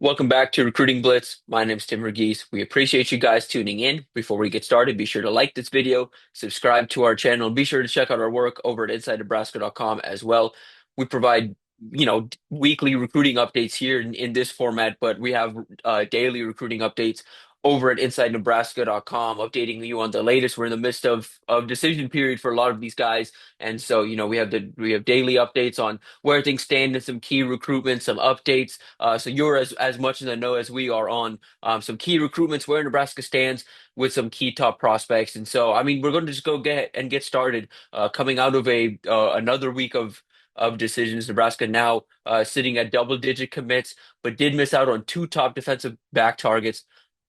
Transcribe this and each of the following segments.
Welcome back to Recruiting Blitz. My name is Tim Verghese. We appreciate you guys tuning in. Before we get started, be sure to like this video, subscribe to our channel, and be sure to check out our work over at InsideNebraska.com as well. We provide, weekly recruiting updates here in this format, but we have daily recruiting updates over at InsideNebraska.com, updating you on the latest. We're in the midst of decision period for a lot of these guys, and so we have daily updates on where things stand and some key recruitment, some updates. So you're as much in the know as we are on some key recruitments, where Nebraska stands with some key top prospects. And so, I mean, we're going to just go get started. Coming out of a another week of decisions, Nebraska now sitting at double-digit commits, but did miss out on two top defensive back targets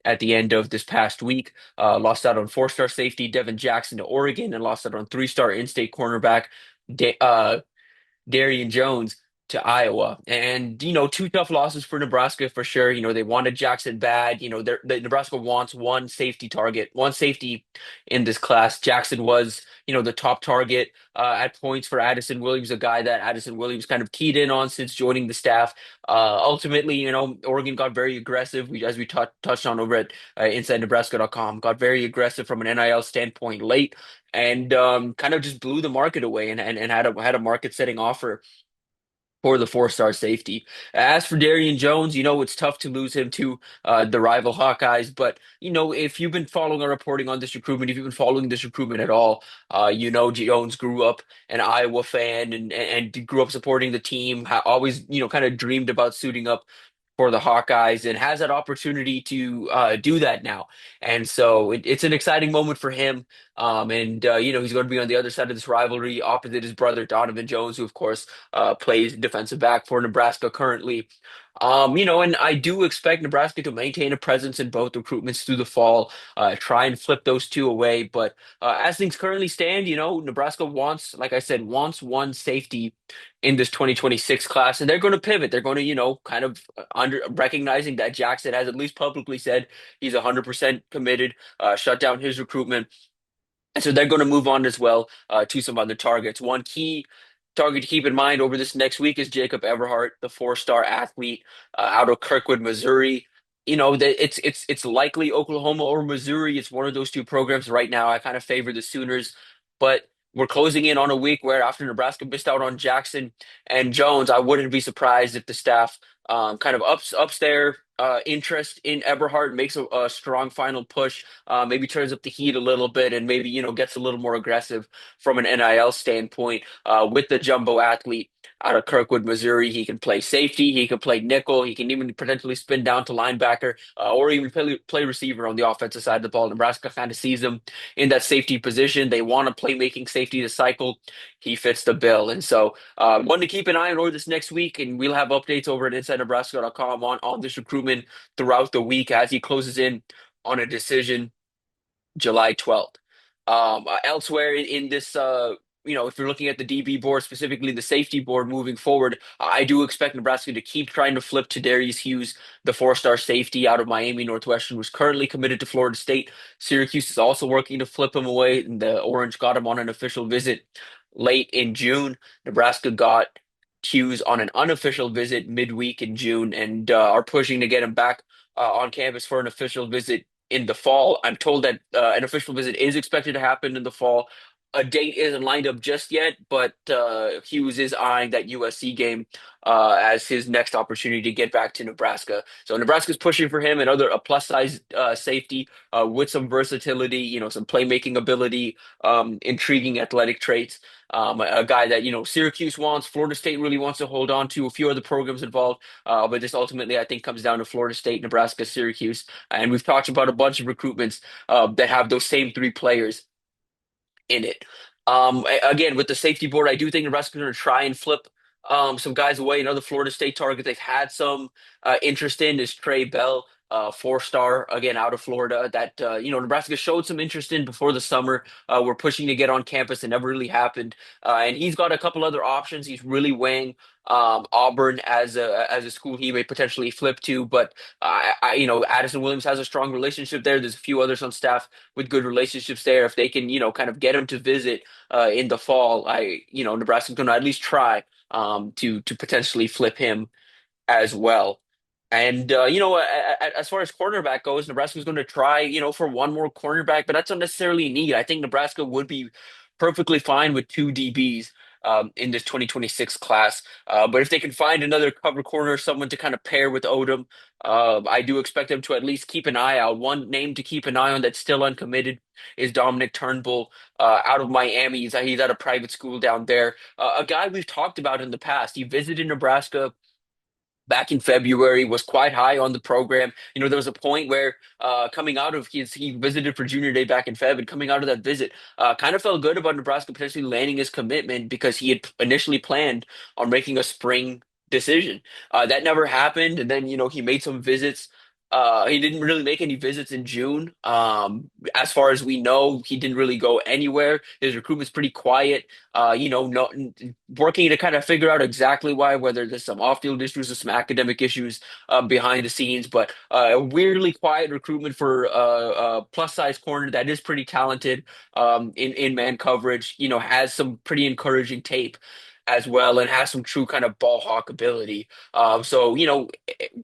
at the end of this past week. Lost out on four-star safety Devin Jackson to Oregon, and lost out on three-star in-state cornerback Darian Jones to Iowa. And, two tough losses for Nebraska for sure. They wanted Jackson bad. Nebraska wants one safety target, one safety in this class. Jackson was, the top target at points for Addison Williams, a guy that Addison Williams kind of keyed in on since joining the staff. Ultimately, Oregon got very aggressive. As we touched on over at InsideNebraska.com, got very aggressive from an NIL standpoint late and kind of just blew the market away and had a market setting offer for the four-star safety. As for Darian Jones, it's tough to lose him to the rival Hawkeyes. But if you've been following our reporting on this recruitment, if you've been following this recruitment at all, Jones grew up an Iowa fan and grew up supporting the team. Always kind of dreamed about suiting up for the Hawkeyes and has that opportunity to do that now. And so it's an exciting moment for him. And he's going to be on the other side of this rivalry opposite his brother Donovan Jones, who of course plays defensive back for Nebraska currently. And I do expect Nebraska to maintain a presence in both recruitments through the fall, try and flip those two away. But as things currently stand, Nebraska wants, like I said, wants one safety in this 2026 class, and they're going to pivot. They're going to, kind of under recognizing that Jackson has at least publicly said he's 100% committed, shut down his recruitment. And so they're going to move on as well to some other targets. One key target to keep in mind over this next week is Jacob Everhart, the four-star athlete out of Kirkwood, Missouri. That it's likely Oklahoma or Missouri. It's one of those two programs right now. I kind of favor the Sooners, but we're closing in on a week where after Nebraska missed out on Jackson and Jones, I wouldn't be surprised if the staff kind of ups their interest in Eberhard, makes a strong final push, maybe turns up the heat a little bit, and maybe gets a little more aggressive from an NIL standpoint with the jumbo athlete out of Kirkwood, Missouri. He can play safety, he can play nickel, he can even potentially spin down to linebacker, or even play receiver on the offensive side of the ball. Nebraska kind of sees him in that safety position. They want a playmaking safety to cycle. He fits the bill, and so one to keep an eye on over this next week, and we'll have updates over at InsideNebraska.com on this recruitment throughout the week as he closes in on a decision July 12th. Elsewhere in this, if you're looking at the DB board, specifically the safety board moving forward, I do expect Nebraska to keep trying to flip to Darius Hughes, the four-star safety out of Miami Northwestern, who's currently committed to Florida State. Syracuse is also working to flip him away, and the Orange got him on an official visit late in June. Nebraska got Hughes on an unofficial visit midweek in June and are pushing to get him back on campus for an official visit in the fall. I'm told that an official visit is expected to happen in the fall. A date isn't lined up just yet, but Hughes is eyeing that USC game as his next opportunity to get back to Nebraska. So Nebraska's pushing for him, and a plus size safety with some versatility, some playmaking ability, intriguing athletic traits. A guy that Syracuse wants, Florida State really wants to hold on to. A few other programs involved, but this ultimately I think comes down to Florida State, Nebraska, Syracuse, and we've talked about a bunch of recruitments that have those same three players in it. Again, with the safety board, I do think Nebraska's going to try and flip some guys away. Another Florida State target they've had some interest in is Trey Bell, four-star, again, out of Florida, that, Nebraska showed some interest in before the summer. We're pushing to get on campus. It never really happened. And he's got a couple other options. He's really weighing Auburn as a school he may potentially flip to, but Addison Williams has a strong relationship there. There's a few others on staff with good relationships there. If they can, kind of get him to visit in the fall, Nebraska's going to at least try to potentially flip him as well. And as far as cornerback goes, Nebraska's going to try, for one more cornerback, but that's not necessarily a need. I think Nebraska would be perfectly fine with two DBs in this 2026 class. But if they can find another cover corner, someone to kind of pair with Odom, I do expect them to at least keep an eye out. One name to keep an eye on that's still uncommitted is Dominic Turnbull out of Miami. He's at a private school down there. A guy we've talked about in the past. He visited Nebraska back in February, was quite high on the program. There was a point where coming out of he visited for junior day back in Feb, and coming out of that visit, kind of felt good about Nebraska potentially landing his commitment because he had initially planned on making a spring decision. That never happened, and then he made some visits. He didn't really make any visits in June. As far as we know, he didn't really go anywhere. His recruitment's pretty quiet. No, working to kind of figure out exactly why, whether there's some off-field issues or some academic issues behind the scenes. But a weirdly quiet recruitment for a plus-size corner that is pretty talented in man coverage. Has some pretty encouraging tape as well, and has some true kind of ball hawk ability. So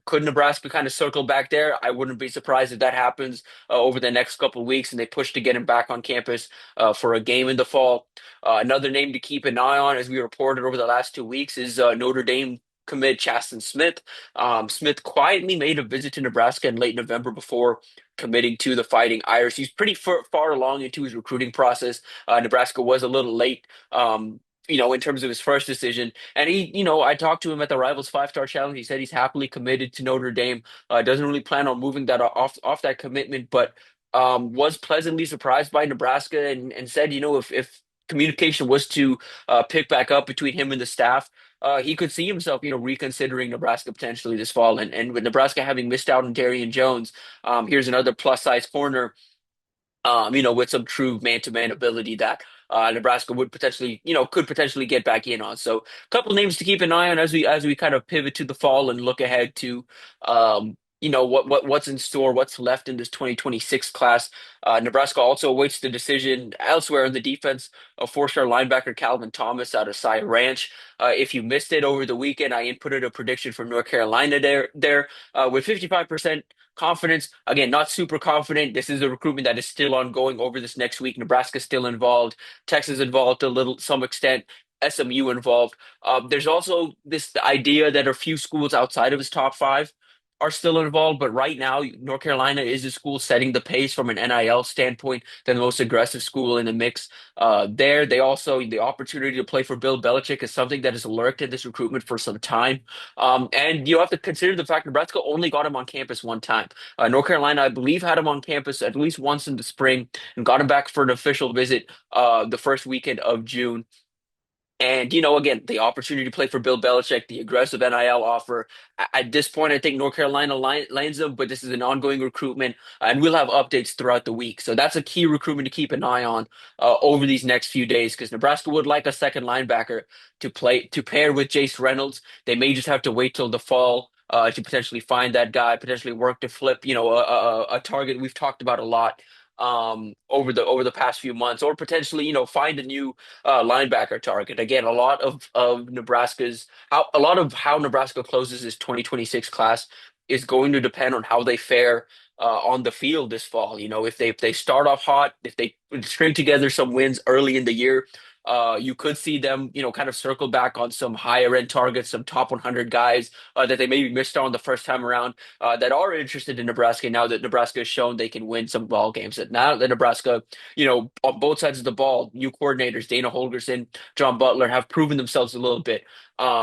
could Nebraska kind of circle back there? I wouldn't be surprised if that happens over the next couple of weeks, and they push to get him back on campus for a game in the fall. Another name to keep an eye on, as we reported over the last 2 weeks, is Notre Dame commit Chasten Smith. Smith quietly made a visit to Nebraska in late November before committing to the Fighting Irish. He's pretty far along into his recruiting process. Nebraska was a little late. In terms of his first decision. And I talked to him at the Rivals 5-Star Challenge. He said he's happily committed to Notre Dame. Doesn't really plan on moving that off that commitment, but was pleasantly surprised by Nebraska and said, if communication was to pick back up between him and the staff, he could see himself, reconsidering Nebraska potentially this fall. And with Nebraska having missed out on Darian Jones, here's another plus size corner with some true man-to-man ability that Nebraska would potentially, could potentially get back in on. So, a couple names to keep an eye on as we kind of pivot to the fall and look ahead to, what's in store, what's left in this 2026 class. Nebraska also awaits the decision elsewhere in the defense of four-star linebacker Calvin Thomas out of Cy Ranch. If you missed it over the weekend, I inputted a prediction for North Carolina there with 55% confidence. Again, not super confident. This is a recruitment that is still ongoing over this next week. Nebraska's still involved. Texas involved to some extent. SMU involved. There's also this idea that a few schools outside of his top five are still involved, but right now North Carolina is the school setting the pace from an NIL standpoint, the most aggressive school in the mix. They also the opportunity to play for Bill Belichick is something that has lurked in this recruitment for some time. And you have to consider the fact Nebraska only got him on campus one time. North Carolina, I believe, had him on campus at least once in the spring and got him back for an official visit the first weekend of June. And, again, the opportunity to play for Bill Belichick, the aggressive NIL offer. At this point, I think North Carolina lands them, but this is an ongoing recruitment, and we'll have updates throughout the week. So that's a key recruitment to keep an eye on over these next few days because Nebraska would like a second linebacker to pair with Jace Reynolds. They may just have to wait till the fall to potentially find that guy, potentially work to flip, a target we've talked about a lot over the past few months, or potentially, find a new linebacker target. Again, a lot of how Nebraska closes this 2026 class is going to depend on how they fare on the field this fall. If they start off hot, if they string together some wins early in the year, you could see them, kind of circle back on some higher end targets, some top 100 guys that they maybe missed on the first time around that are interested in Nebraska now that Nebraska has shown they can win some ball games. That now that Nebraska, on both sides of the ball, new coordinators, Dana Holgorsen, John Butler, have proven themselves a little bit.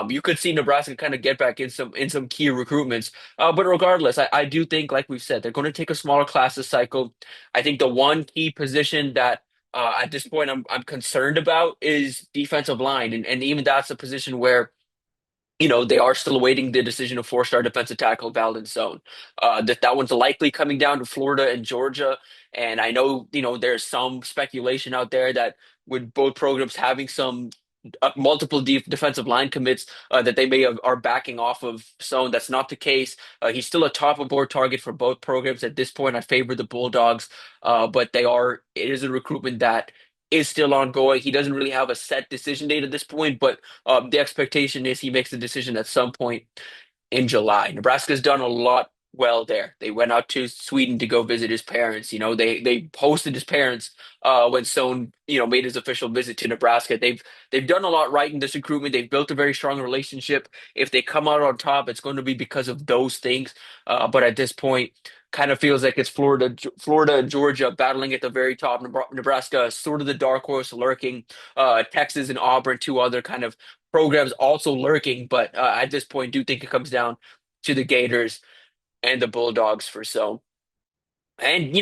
You could see Nebraska kind of get back in some key recruitments. But regardless, I do think, like we've said, they're going to take a smaller class this cycle. I think the one key position that at this point I'm concerned about is defensive line, and even that's a position where they are still awaiting the decision of four-star defensive tackle Valdon Zone. That one's likely coming down to Florida and Georgia. And I know, there's some speculation out there that with both programs having some multiple defensive line commits that they are backing off of Zone. That's not the case. He's still a top of board target for both programs at this point. I favor the Bulldogs, but it is a recruitment that is still ongoing. He doesn't really have a set decision date at this point, but the expectation is he makes the decision at some point in July. Nebraska's done a lot well there. They went out to Sweden to go visit his parents. They hosted his parents when Stone, made his official visit to Nebraska. They've done a lot right in this recruitment. They've built a very strong relationship. If they come out on top, it's going to be because of those things. But at this point, kind of feels like it's Florida and Georgia battling at the very top. Nebraska is sort of the dark horse lurking. Texas and Auburn, two other kind of programs also lurking, but at this point, do think it comes down to the Gators and the Bulldogs for so. And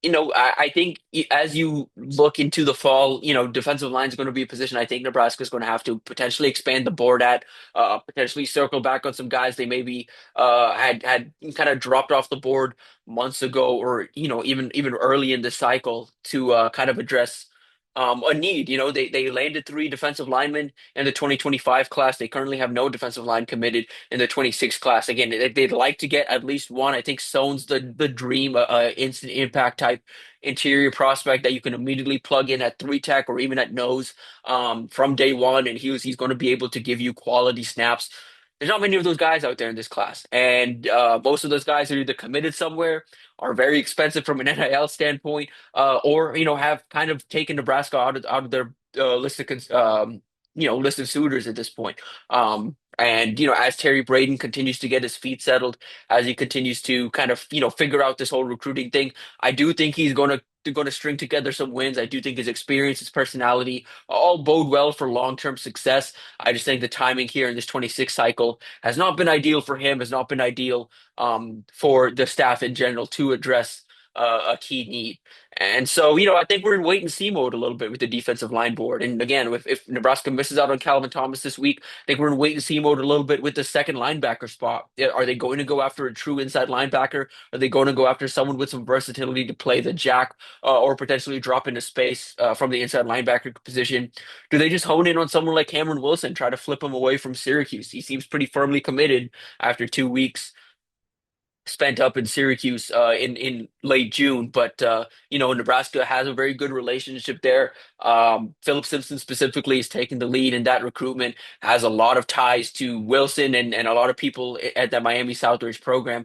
I think as you look into the fall, defensive line is going to be a position I think Nebraska is going to have to potentially expand the board at, potentially circle back on some guys they maybe had kind of dropped off the board months ago, or even early in the cycle to kind of address a need. They landed three defensive linemen in the 2025 class. They currently have no defensive line committed in the 26 class. Again, they'd like to get at least one. I think Stone's the dream, instant impact type interior prospect that you can immediately plug in at three tech or even at nose from day one, and he's going to be able to give you quality snaps. There's not many of those guys out there in this class, and most of those guys are either committed somewhere, are very expensive from an NIL standpoint, or have kind of taken Nebraska out of their list of list of suitors at this point. And as Terry Braden continues to get his feet settled, as he continues to kind of figure out this whole recruiting thing, I do think he's going to string together some wins. I do think his experience, his personality, all bode well for long-term success. I just think the timing here in this 26 cycle has not been ideal for him, has not been ideal for the staff in general to address a key need. And so, I think we're in wait and see mode a little bit with the defensive line board. And again, if Nebraska misses out on Calvin Thomas this week, I think we're in wait and see mode a little bit with the second linebacker spot. Are they going to go after a true inside linebacker? Are they going to go after someone with some versatility to play the jack, or potentially drop into space from the inside linebacker position? Do they just hone in on someone like Cameron Wilson, try to flip him away from Syracuse? He seems pretty firmly committed after 2 weeks spent up in Syracuse in late June. But Nebraska has a very good relationship there. Philip Simpson specifically is taking the lead in that recruitment, has a lot of ties to Wilson and a lot of people at that Miami Southridge program.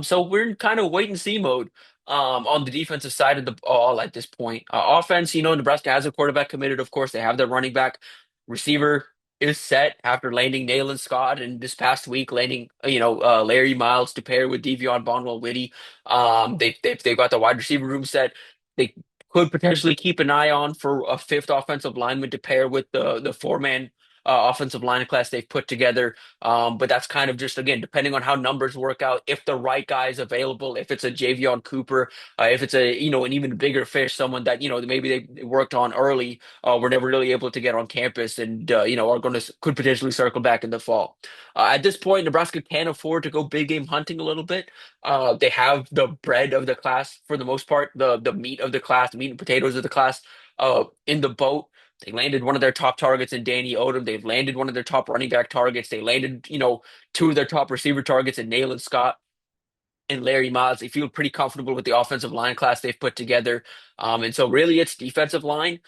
So we're in kind of wait and see mode. On the defensive side of the ball at this point, offense, Nebraska has a quarterback committed. Of course, they have their running back, receiver is set after landing Nayland Scott, and this past week landing Larry Miles to pair with Devion Bonwell Whitty. They've got the wide receiver room set. They could potentially keep an eye on for a fifth offensive lineman to pair with the four-man offensive line class they've put together. But that's kind of just, again, depending on how numbers work out, if the right guy is available, if it's a Javion Cooper, if it's an even bigger fish, someone that maybe they worked on early, were never really able to get on campus, and are going to could potentially circle back in the fall. At this point, Nebraska can afford to go big game hunting a little bit. They have the bread of the class for the most part, the meat of the class, the meat and potatoes of the class, in the boat. They landed one of their top targets in Danny Odom. They've landed one of their top running back targets. They landed, two of their top receiver targets in Nayland Scott and Larry Miles. They feel pretty comfortable with the offensive line class they've put together. And so really it's defensive line,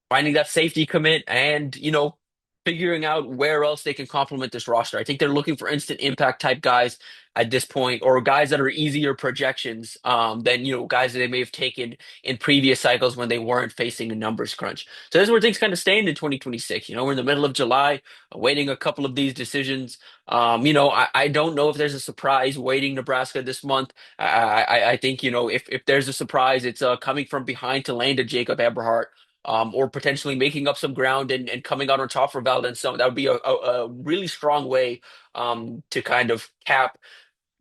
finding that safety commit, and figuring out where else they can complement this roster. I think they're looking for instant impact type guys at this point, or guys that are easier projections than guys that they may have taken in previous cycles when they weren't facing a numbers crunch. So this is where things kind of stand in 2026. We're in the middle of July, awaiting a couple of these decisions. I don't know if there's a surprise waiting Nebraska this month. I think if there's a surprise, it's coming from behind to land a Jacob Eberhardt, or potentially making up some ground and coming out on top for Valdez. So that would be a really strong way to kind of cap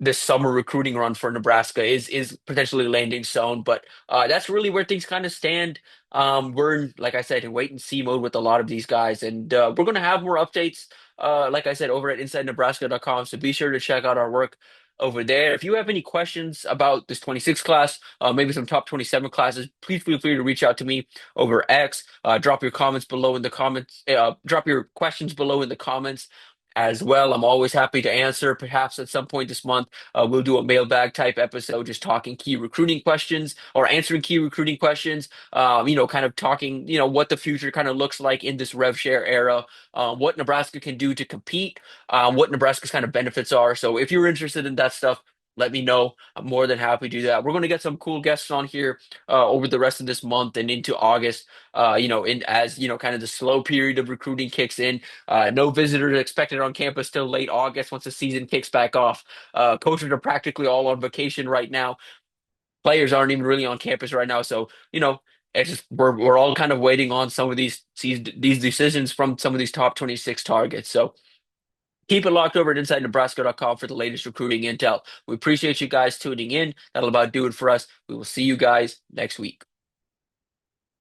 this summer recruiting run for Nebraska, is potentially landing zone. But that's really where things kind of stand. We're in, like I said, in wait and see mode with a lot of these guys, and we're going to have more updates. Like I said, over at InsideNebraska.com. So be sure to check out our work over there. If you have any questions about this 26 class, maybe some top 27 classes, please feel free to reach out to me over X. Drop your comments below in the comments. Drop your questions below in the comments. as well. I'm always happy to answer. Perhaps at some point this month, we'll do a mailbag type episode, just talking key recruiting questions or answering key recruiting questions. Kind of talking, what the future kind of looks like in this rev share era, what Nebraska can do to compete, what Nebraska's kind of benefits are. So if you're interested in that stuff, let me know. I'm more than happy to do that. We're going to get some cool guests on here over the rest of this month and into August. In as kind of the slow period of recruiting kicks in. No visitors expected on campus till late August once the season kicks back off. Coaches are practically all on vacation right now. Players aren't even really on campus right now. So, it's just we're all kind of waiting on some of these decisions from some of these top 26 targets. So keep it locked over at InsideNebraska.com for the latest recruiting intel. We appreciate you guys tuning in. That'll about do it for us. We will see you guys next week.